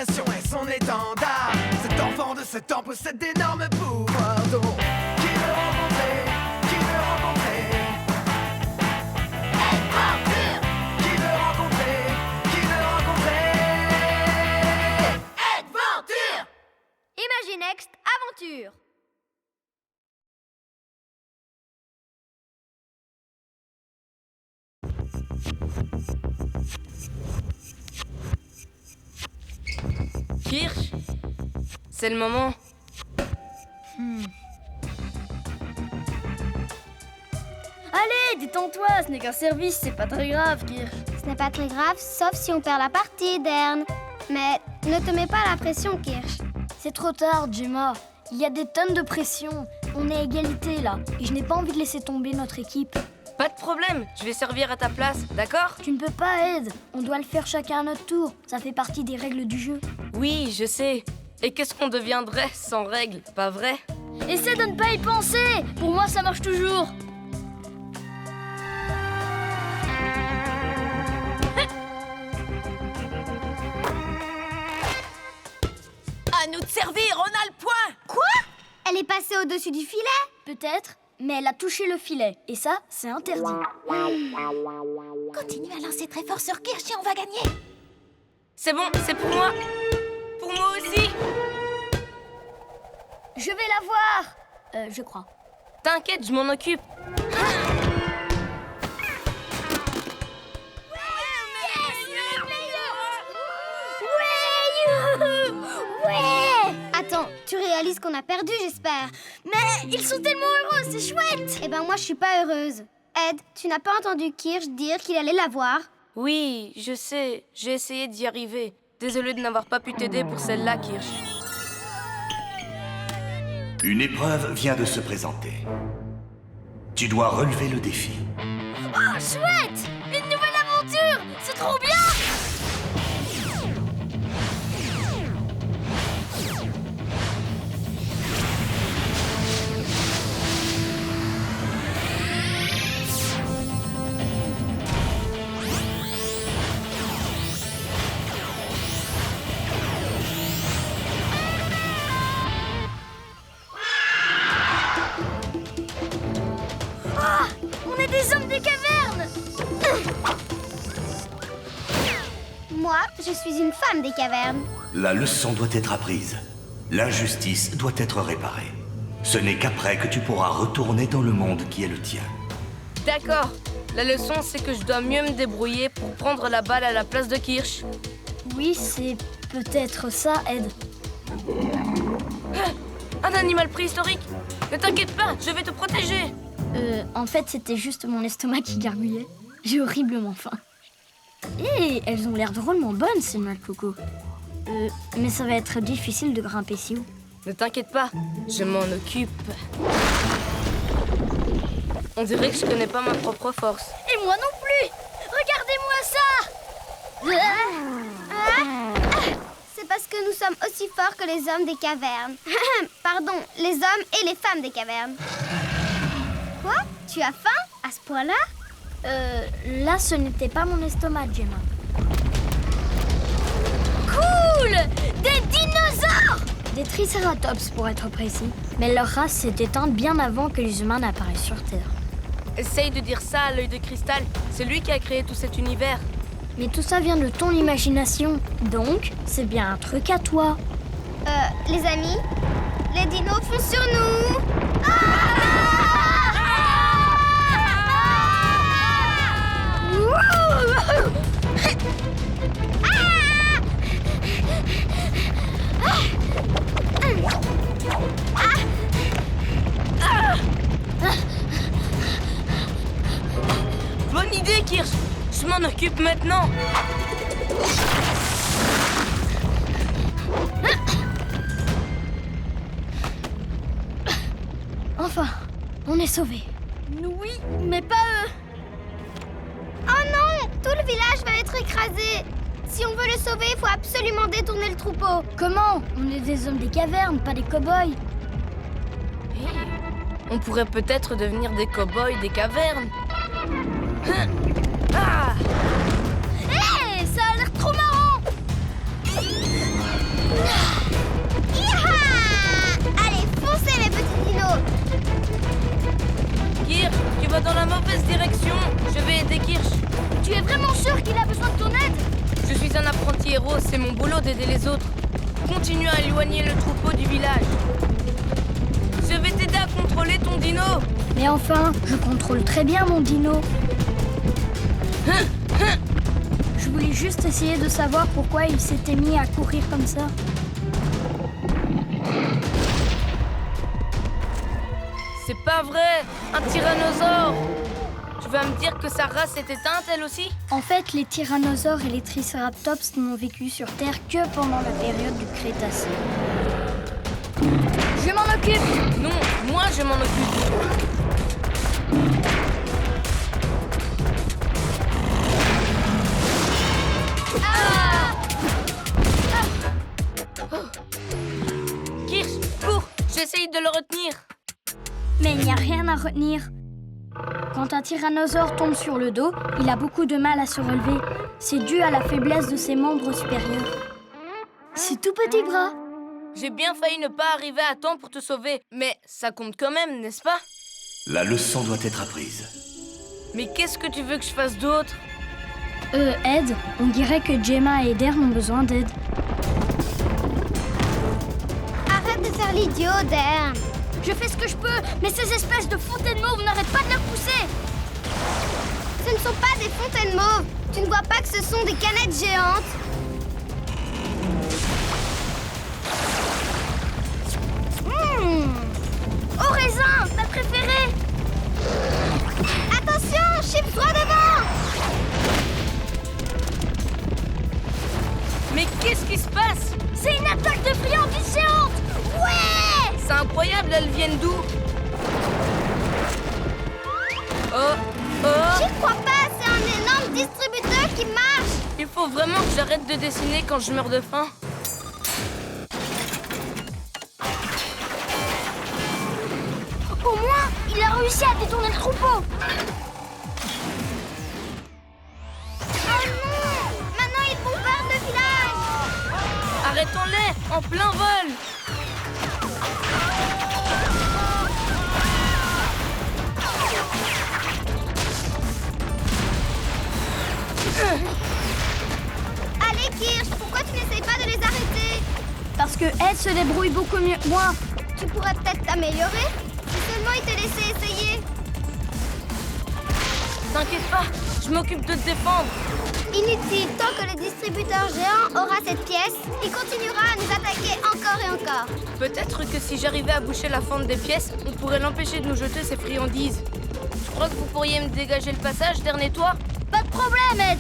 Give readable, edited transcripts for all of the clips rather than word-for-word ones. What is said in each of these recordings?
l'imagination est son étendard. Cet enfant de ce temps possède d'énormes pouvoirs. Donc, qui veut rencontrer? Qui veut rencontrer? Adventure! Qui veut rencontrer? Qui veut rencontrer? Adventure! Imaginext Aventure. Kirsch, c'est le moment. Allez, détends-toi, ce n'est qu'un service, c'est pas très grave, Kirsch. Ce n'est pas très grave, sauf si on perd la partie, Dern. Mais ne te mets pas la pression, Kirsch. C'est trop tard, Gemma. Il y a des tonnes de pression. On est à égalité, là. Et je n'ai pas envie de laisser tomber notre équipe. Pas de problème, je vais servir à ta place, d'accord? Tu ne peux pas, Ed. On doit le faire chacun à notre tour. Ça fait partie des règles du jeu. Oui, je sais. Et qu'est-ce qu'on deviendrait sans règles, pas vrai? Essaie de ne pas y penser. Pour moi, ça marche toujours. À nous de servir, on a le point. Quoi? Elle est passée au-dessus du filet? Peut-être, mais elle a touché le filet. Et ça, c'est interdit. Continue à lancer très fort sur Kirsch et on va gagner. C'est bon, c'est pour moi. Pour moi aussi. Je vais la voir. Je crois. T'inquiète, je m'en occupe. Ouais! Attends, tu réalises qu'on a perdu, j'espère. Mais ils sont tellement heureux, c'est chouette. Eh ben moi, je suis pas heureuse. Ed, tu n'as pas entendu Kirsch dire qu'il allait la voir? Oui, je sais. J'ai essayé d'y arriver. Désolée de n'avoir pas pu t'aider pour celle-là, Kirsch. Une épreuve vient de se présenter. Tu dois relever le défi. Oh, chouette! Une nouvelle aventure! C'est trop bien! On est des hommes des cavernes! Moi, je suis une femme des cavernes. La leçon doit être apprise. L'injustice doit être réparée. Ce n'est qu'après que tu pourras retourner dans le monde qui est le tien. D'accord. La leçon, c'est que je dois mieux me débrouiller pour prendre la balle à la place de Kirsch. Oui, c'est peut-être ça, Ed. Un animal préhistorique. Ne t'inquiète pas, je vais te protéger. En fait, c'était juste mon estomac qui gargouillait. J'ai horriblement faim. Et elles ont l'air drôlement bonnes, ces noix de coco. Mais ça va être difficile de grimper si haut. Ne t'inquiète pas, je m'en occupe. On dirait que je connais pas ma propre force. Et moi non plus! Regardez-moi ça! C'est parce que nous sommes aussi forts que les hommes des cavernes. Pardon, les hommes et les femmes des cavernes. Quoi? Tu as faim? À ce point-là? Là, ce n'était pas mon estomac, Gemma. Cool! Des dinosaures! Des tricératops, pour être précis. Mais leur race s'est éteinte bien avant que les humains n'apparaissent sur Terre. Essaye de dire ça à l'œil de cristal. C'est lui qui a créé tout cet univers. Mais tout ça vient de ton imagination. Donc, c'est bien un truc à toi. Les amis, les dinos font sur nous! Bonne idée, Kirsch. Je m'en occupe maintenant. Enfin, on est sauvés. Oui, mais pas eux. Oh non! Tout le village va être écrasé. Si on veut le sauver, il faut absolument détourner le troupeau. Comment? On est des hommes des cavernes, pas des cow-boys. On pourrait peut-être devenir des cow-boys des cavernes. Ah! Hé, ça a l'air trop marrant! Yaha! Allez, foncez mes petits dinos! Kirsch, tu vas dans la mauvaise direction. Je vais aider Kirsch. Tu es vraiment sûr qu'il a besoin de ton aide? Je suis un apprenti héros, c'est mon boulot d'aider les autres. Continue à éloigner le troupeau du village. Je vais t'aider à contrôler ton dino. Mais enfin, je contrôle très bien mon dino. Je voulais juste essayer de savoir pourquoi il s'était mis à courir comme ça. C'est pas vrai, un tyrannosaure. Tu vas me dire que sa race est éteinte, elle aussi? En fait, les tyrannosaures et les triceratops n'ont vécu sur Terre que pendant la période du Crétacé. Je m'en occupe! Non, moi je m'en occupe. Kirsch, cours! J'essaye de le retenir. Mais il n'y a rien à retenir. Quand un tyrannosaure tombe sur le dos, il a beaucoup de mal à se relever. C'est dû à la faiblesse de ses membres supérieurs. Ses tout petits bras. J'ai bien failli ne pas arriver à temps pour te sauver, mais ça compte quand même, n'est-ce pas? La leçon doit être apprise. Mais qu'est-ce que tu veux que je fasse d'autre? Ed, on dirait que Gemma et Eder ont besoin d'aide. Arrête de faire l'idiot, Dan! Je fais ce que je peux, mais ces espèces de fontaines mauves n'arrêtent pas de la pousser. Ce ne sont pas des fontaines mauves! Tu ne vois pas que ce sont des canettes géantes? Au raisin, ma préférée. Attention, Chips droit devant! Mais qu'est-ce qui se passe? C'est une attaque de friandises géantes. Ouais! C'est incroyable, elles viennent d'où? Oh, oh! J'y crois pas, c'est un énorme distributeur qui marche! Il faut vraiment que j'arrête de dessiner quand je meurs de faim. Au moins, il a réussi à détourner le troupeau. Oh non! Maintenant, il bombarde le village! Arrêtons-les, en plein vol! Allez, Kirsch, pourquoi tu n'essayes pas de les arrêter? Parce que Ed se débrouille beaucoup mieux que moi. Tu pourrais peut-être t'améliorer si seulement il te laissait essayer. T'inquiète pas, je m'occupe de te défendre. Inutile, tant que le distributeur géant aura cette pièce, il continuera à nous attaquer encore et encore. Peut-être que si j'arrivais à boucher la fente des pièces, on pourrait l'empêcher de nous jeter ses friandises. Je crois que vous pourriez me dégager le passage, dernier toit? Pas de problème, Ed.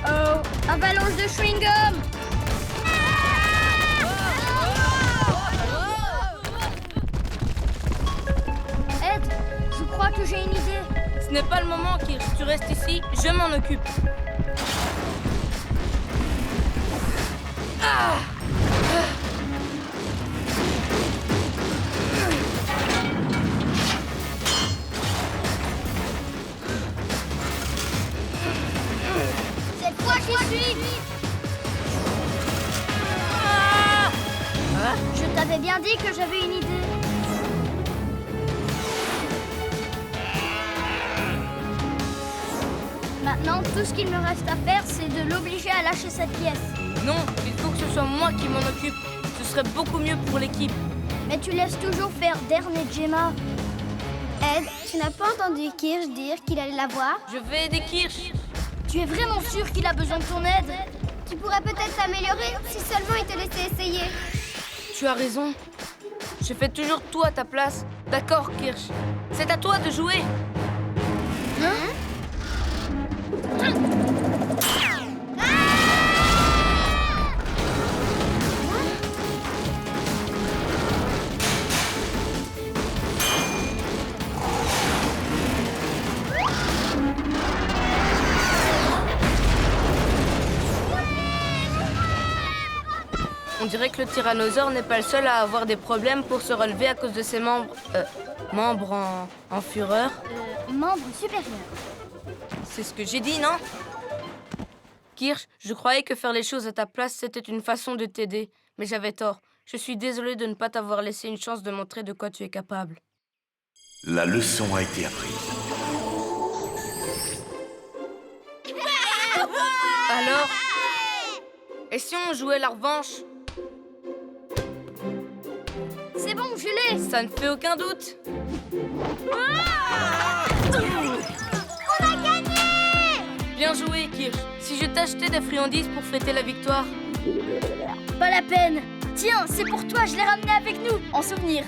Oh, avalanche de chewing-gum. Ed, je crois que j'ai une idée. Ce n'est pas le moment, Kirsch. Tu restes ici, je m'en occupe. Cette fois, j'y suis. Je t'avais bien dit que j'avais une idée. Maintenant, tout ce qu'il me reste à faire, c'est de l'obliger à lâcher cette pièce. Non, il faut que ce soit moi qui m'en occupe. Ce serait beaucoup mieux pour l'équipe. Mais tu laisses toujours faire Dern et Gemma. Ed, tu n'as pas entendu Kirsch dire qu'il allait la voir? Je vais aider Kirsch. Tu es vraiment sûr qu'il a besoin de ton aide? Tu pourrais peut-être t'améliorer si seulement il te laissait essayer. Tu as raison. Je fais toujours tout à ta place. D'accord, Kirsch. C'est à toi de jouer. dirait que le tyrannosaure n'est pas le seul à avoir des problèmes pour se relever à cause de ses membres en fureur. Membre supérieur. C'est ce que j'ai dit, non? Kirsch, je croyais que faire les choses à ta place, c'était une façon de t'aider. Mais j'avais tort. Je suis désolée de ne pas t'avoir laissé une chance de montrer de quoi tu es capable. La leçon a été apprise. Alors? Et si on jouait la revanche? C'est bon, je l'ai. Ça ne fait aucun doute. On a gagné! Bien joué, Kirsch. Si je t'achetais des friandises pour fêter la victoire. Pas la peine. Tiens, c'est pour toi, je l'ai ramené avec nous, en souvenir.